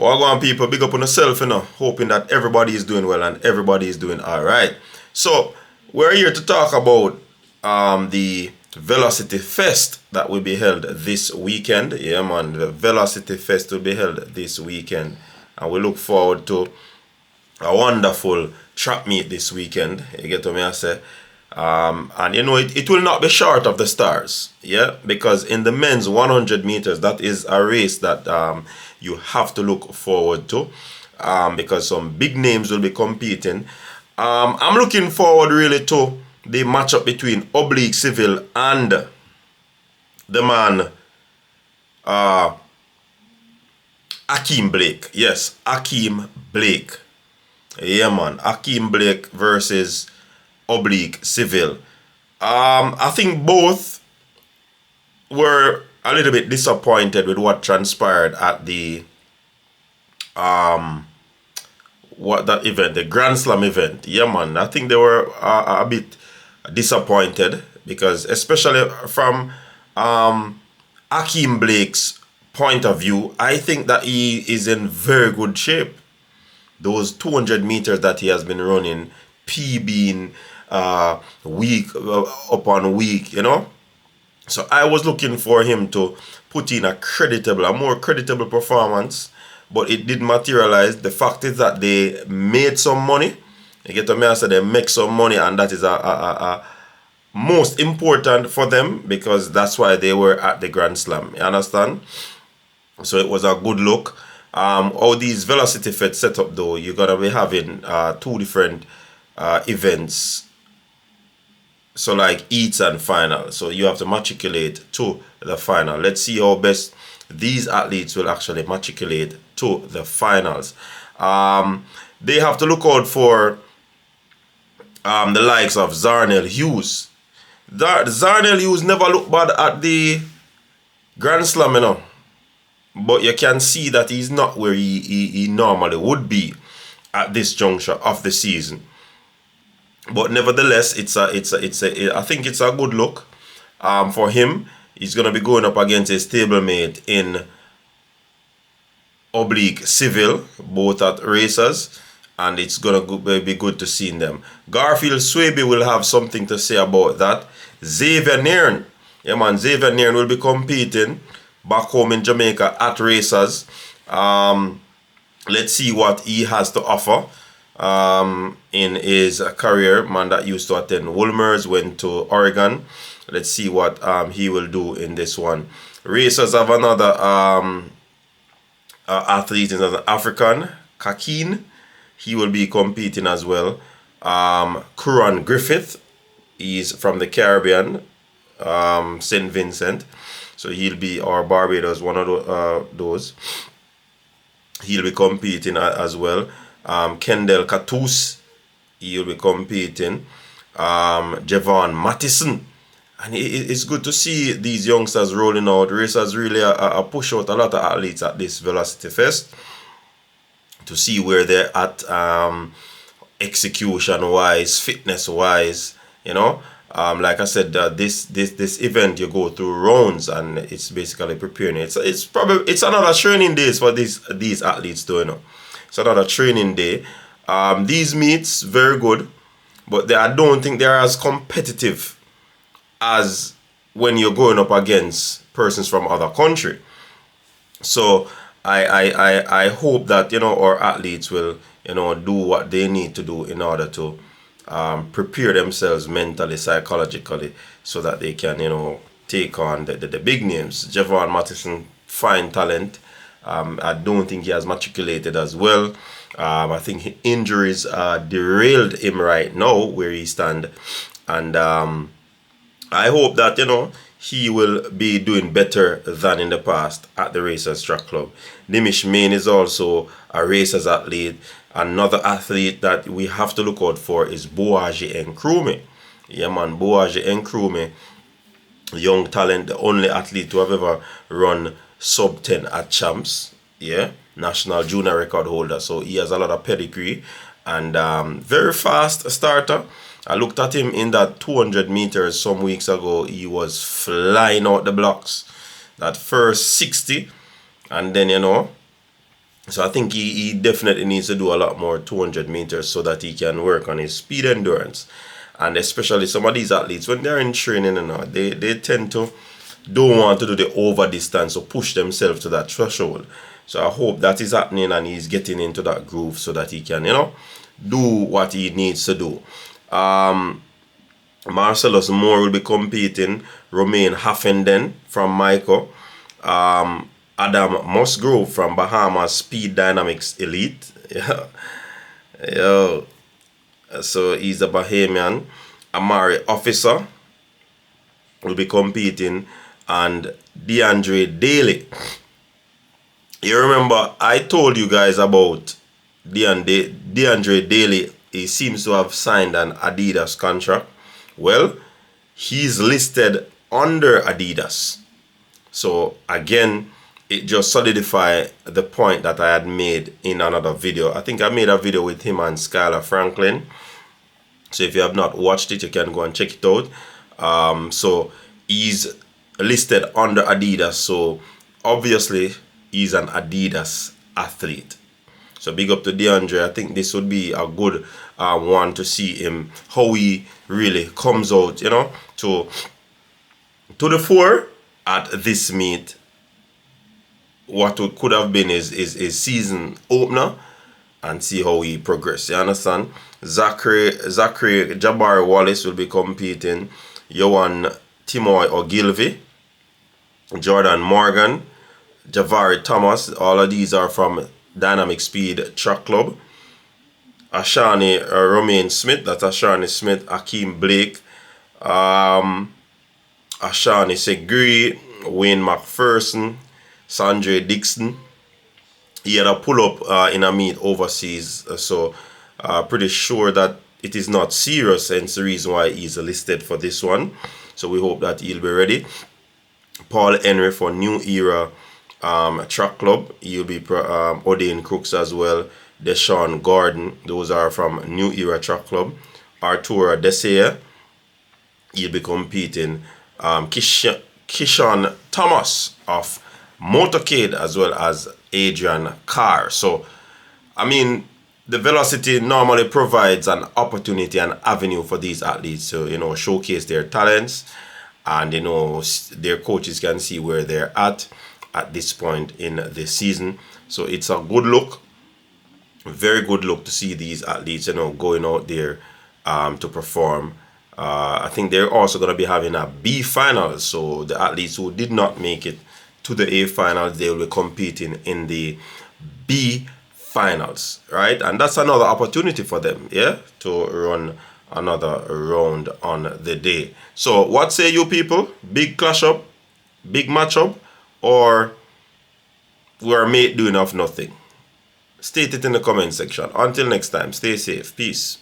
All go on, people, big up on yourself, you know, hoping that everybody is doing well and everybody is doing all right. So we're here to talk about the Velocity Fest that will be held this weekend. Yeah, man, the Velocity Fest will be held this weekend, and we look forward to a wonderful track meet this weekend. You get what I say? And you know, it will not be short of the stars, yeah, because in the men's 100 meters, that is a race that you have to look forward to, because some big names will be competing. I'm looking forward really to the matchup between Oblique Seville and the man Ackeem Blake. Yes, Ackeem Blake. Yeah, man, Ackeem Blake versus Oblique Seville. I think both were a little bit disappointed with what transpired at the the Grand Slam event. Yeah, man, I think they were a bit disappointed because, especially from Ackeem Blake's point of view, I think that he is in very good shape. Those 200 meters that he has been running, PBing week upon week, you know. So I was looking for him to put in a more creditable performance, but it didn't materialize. The fact is that they made some money. You get what I said? They make some money, and that is a most important for them, because that's why they were at the Grand Slam. You understand? So it was a good look. All these Velocity Fest set up, though, you're gonna be having two different events. So like heats and final. So you have to matriculate to the final. Let's see how best these athletes will actually matriculate to the finals. They have to look out for the likes of Zarnell Hughes. Zarnell Hughes never looked bad at the Grand Slam, you know. But you can see that he's not where he normally would be at this juncture of the season. But nevertheless, I think it's a good look for him. He's gonna be going up against his stablemate in Oblique Seville, both at racers, and it's gonna be good to see them. Garfield Swaby will have something to say about that. Xavier Nairn, yeah man, Xavier Nairn will be competing back home in Jamaica at racers. Let's see what he has to offer in his career. Man that used to attend Wolmer's, went to Oregon. Let's see what he will do in this one. Racers have another athlete, is an African, Kakeen. He will be competing as well. Kuran Griffith, he's from the Caribbean, St. Vincent. So he'll be, or Barbados, one of those. He'll be competing as well. Kendall Catus, he'll be competing. Javon Mattison. And it's good to see these youngsters rolling out. Racers really push out a lot of athletes at this Velocity Fest to see where they're at, execution-wise, fitness-wise, you know. Like I said, this event, you go through rounds, and it's basically preparing. It's another training days for these athletes too, you know. It's another training day. These meets very good, but I don't think they're as competitive as when you're going up against persons from other country. So I hope that, you know, our athletes will, you know, do what they need to do in order to prepare themselves mentally, psychologically, so that they can, you know, take on the big names. Javon Mattison, fine talent. I don't think he has matriculated as well. I think injuries derailed him right now where he stands, and I hope that, you know, he will be doing better than in the past at the Racers Track Club. Nimish Main is also a Racers athlete. Another athlete that we have to look out for is Boaji Nkrumah. Yeah man, Boaji Nkrumah, young talent, the only athlete to have ever run sub 10 at champs. Yeah, national junior record holder. So he has a lot of pedigree, and very fast starter. I looked at him in that 200 meters some weeks ago. He was flying out the blocks. That first 60, and then, you know, So I think he definitely needs to do a lot more 200 meters so that he can work on his speed endurance. And especially some of these athletes, when they're in training and all, they tend to don't want to do the over distance or push themselves to that threshold. So I hope that is happening and he's getting into that groove so that he can, do what he needs to do. Marcellus Moore will be competing. Romain Haffenden from Michael. Adam Musgrove from Bahamas Speed Dynamics Elite. Yeah. Yo. So he's a Bahamian. Amari Officer will be competing. And DeAndre Daly. You remember I told you guys about DeAndre Daly. He seems to have signed an Adidas contract. Well, he's listed under Adidas. So again, it just solidified the point that I had made in another video. I think I made a video with him and Skylar Franklin. So if you have not watched it, you can go and check it out. So he's listed under Adidas. So obviously, he's an Adidas athlete. So big up to DeAndre. I think this would be a good one to see him, how he really comes out, to the fore at this meet. What could have been his season opener, and see how he progresses. You understand? Zachary Jabari Wallace will be competing. Johan Timoy Ogilvy, Jordan Morgan, Javari Thomas. All of these are from Dynamic Speed Track Club. Ashani Romain Smith, that's Ashani Smith, Akeem Blake, Ashani Segri, Wayne McPherson, Sandre Dixon. He had a pull-up in a meet overseas, so pretty sure that it is not serious, hence the reason why he's listed for this one. So we hope that he'll be ready. Paul Henry for New Era Track Club. He'll be Odain Crooks as well. Deshaun Gordon. Those are from New Era Track Club. Arturo Desea. He'll be competing. Kishon Thomas of Motorcade, as well as Adrian Carr. So, I mean, the velocity normally provides an opportunity, an avenue for these athletes to, showcase their talents, and, their coaches can see where they're at this point in the season. So it's a good look, very good look to see these athletes, going out there to perform. I think they're also going to be having a B final. So the athletes who did not make it to the A finals, they will be competing in the B finals, right? And that's another opportunity for them, to run another round on the day. So what say you people? Big clash up, big matchup, or we're made doing of nothing? State it in the comment section. Until next time, stay safe. Peace.